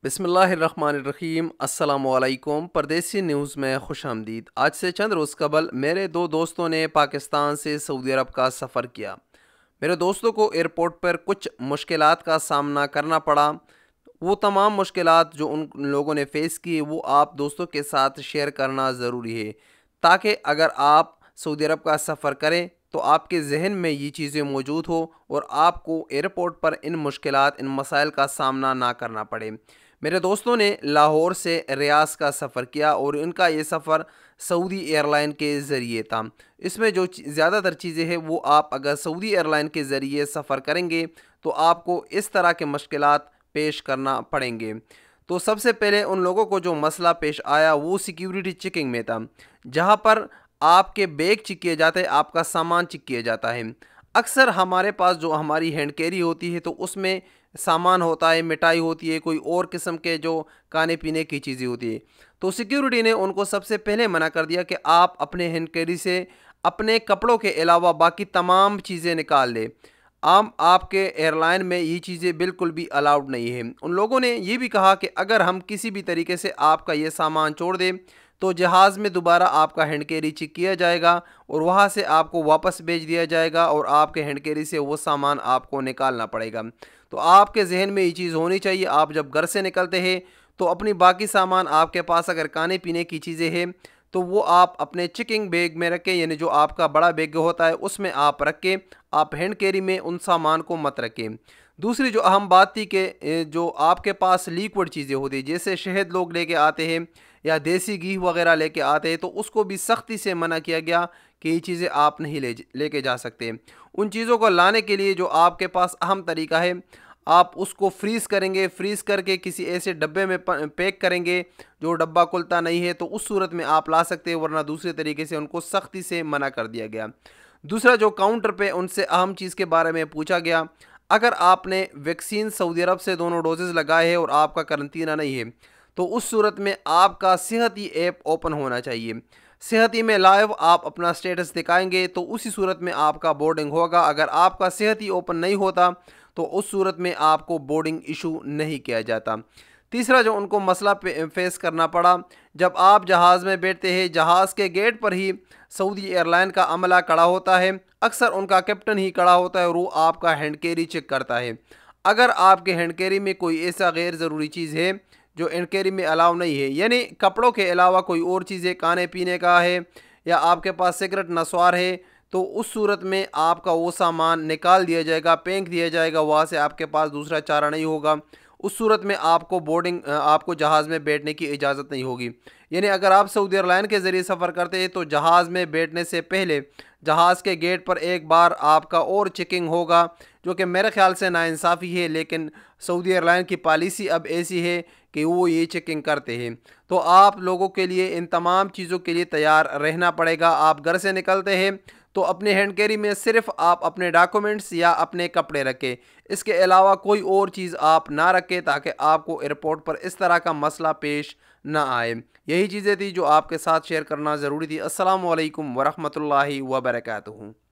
بسم اللہ الرحمن الرحیم۔ السلام علیکم۔ پردیسی نیوز میں خوش آمدید۔ آج سے چند روز قبل میرے دو دوستوں نے پاکستان سے سعودی عرب کا سفر کیا۔ میرے دوستوں کو ایئرپورٹ پر کچھ مشکلات کا سامنا کرنا پڑا۔ وہ تمام مشکلات جو ان لوگوں نے فیس کی وہ آپ دوستوں کے ساتھ شیئر کرنا ضروری ہے، تاکہ اگر آپ سعودی عرب کا سفر کریں تو آپ کے ذہن میں یہ چیزیں موجود ہو اور آپ کو ایئرپورٹ پر ان مشکلات ان مسائل کا سامنا نہ کرنا پڑے۔ میرے دوستوں نے لاہور سے ریاض کا سفر کیا اور ان کا یہ سفر سعودی ایئر لائن کے ذریعے تھا۔ اس میں جو زیادہ تر چیزیں ہیں وہ آپ اگر سعودی ایئر لائن کے ذریعے سفر کریں گے تو آپ کو اس طرح کے مشکلات پیش کرنا پڑیں گے۔ تو سب سے پہلے ان لوگوں کو جو مسئلہ پیش آیا وہ سیکیورٹی چیکنگ میں تھا، جہاں پر آپ کے بیگ چیک کیے جاتے ہیں، آپ کا سامان چیک کیا جاتا ہے۔ اکثر ہمارے پاس جو ہماری ہینڈ کیری ہوتی ہے تو اس میں سامان ہوتا ہے، مٹھائی ہوتی ہے، کوئی اور قسم کے جو کھانے پینے کی چیزیں ہوتی ہے، تو سیکیورٹی نے ان کو سب سے پہلے منع کر دیا کہ آپ اپنے ہینڈ کیری سے اپنے کپڑوں کے علاوہ باقی تمام چیزیں نکال لیں۔ آپ کے ایئر لائن میں یہ چیزیں بالکل بھی الاؤڈ نہیں ہے۔ ان لوگوں نے یہ بھی کہا کہ اگر ہم کسی بھی طریقے سے آپ کا یہ سامان چھوڑ دیں تو جہاز میں دوبارہ آپ کا ہینڈ کیری چیک کیا جائے گا اور وہاں سے آپ کو واپس بھیج دیا جائے گا اور آپ کے ہینڈ کیری سے وہ سامان آپ کو نکالنا پڑے گا۔ تو آپ کے ذہن میں یہ چیز ہونی چاہیے، آپ جب گھر سے نکلتے ہیں تو اپنی باقی سامان آپ کے پاس اگر کھانے پینے کی چیزیں ہیں تو وہ آپ اپنے چیکنگ بیگ میں رکھیں، یعنی جو آپ کا بڑا بیگ ہوتا ہے اس میں آپ رکھیں، آپ ہینڈ کیری میں ان سامان کو مت رکھیں۔ دوسری جو اہم بات تھی کہ جو آپ کے پاس لیکوڈ چیزیں ہوتی ہیں جیسے شہد لوگ لے کے آتے ہیں یا دیسی گھی وغیرہ لے کے آتے ہیں تو اس کو بھی سختی سے منع کیا گیا کہ یہ چیزیں آپ نہیں لے کے جا سکتے۔ ان چیزوں کو لانے کے لیے جو آپ کے پاس اہم طریقہ ہے، آپ اس کو فریز کریں گے، فریز کر کے کسی ایسے ڈبے میں پیک کریں گے جو ڈبہ کھلتا نہیں ہے، تو اس صورت میں آپ لا سکتے ہیں، ورنہ دوسرے طریقے سے ان کو سختی سے منع کر دیا گیا۔ دوسرا جو کاؤنٹر پہ ان سے اہم چیز کے بارے میں پوچھا گیا، اگر آپ نے ویکسین سعودی عرب سے دونوں ڈوزز لگائے ہیں اور آپ کا قرنطینہ نہیں ہے تو اس صورت میں آپ کا صحتی ایپ اوپن ہونا چاہیے۔ صحتی میں لائیو آپ اپنا سٹیٹس دکھائیں گے تو اسی صورت میں آپ کا بورڈنگ ہوگا۔ اگر آپ کا صحتی اوپن نہیں ہوتا تو اس صورت میں آپ کو بورڈنگ ایشو نہیں کیا جاتا۔ تیسرا جو ان کو مسئلہ فیس کرنا پڑا، جب آپ جہاز میں بیٹھتے ہیں جہاز کے گیٹ پر ہی سعودی ایئر لائن کا عملہ کڑا ہوتا ہے، اکثر ان کا کیپٹن ہی کڑا ہوتا ہے اور وہ آپ کا ہینڈ کیری چیک کرتا ہے۔ اگر آپ کے ہینڈ کیری میں کوئی ایسا غیر ضروری چیز ہے جو ہینڈ کیری میں الاؤ نہیں ہے، یعنی کپڑوں کے علاوہ کوئی اور چیزیں کھانے پینے کا ہے یا آپ کے پاس سگریٹ نسوار ہے، تو اس صورت میں آپ کا وہ سامان نکال دیا جائے گا، پھینک دیا جائے گا، وہاں سے آپ کے پاس دوسرا چارہ نہیں ہوگا۔ اس صورت میں آپ کو جہاز میں بیٹھنے کی اجازت نہیں ہوگی۔ یعنی اگر آپ سعودی ایئر لائن کے ذریعے سفر کرتے ہیں تو جہاز میں بیٹھنے سے پہلے جہاز کے گیٹ پر ایک بار آپ کا اور چیکنگ ہوگا، جو کہ میرے خیال سے ناانصافی ہے، لیکن سعودی ایئر لائن کی پالیسی اب ایسی ہے کہ وہ یہ چیکنگ کرتے ہیں۔ تو آپ لوگوں کے لیے ان تمام چیزوں کے لیے تیار رہنا پڑے گا۔ آپ گھر سے نکلتے ہیں تو اپنے ہینڈ کیری میں صرف آپ اپنے ڈاکومنٹس یا اپنے کپڑے رکھیں، اس کے علاوہ کوئی اور چیز آپ نہ رکھیں تاکہ آپ کو ایئرپورٹ پر اس طرح کا مسئلہ پیش نہ آئے۔ یہی چیزیں تھی جو آپ کے ساتھ شیئر کرنا ضروری تھی۔ السلام علیکم ورحمۃ اللہ وبرکاتہ۔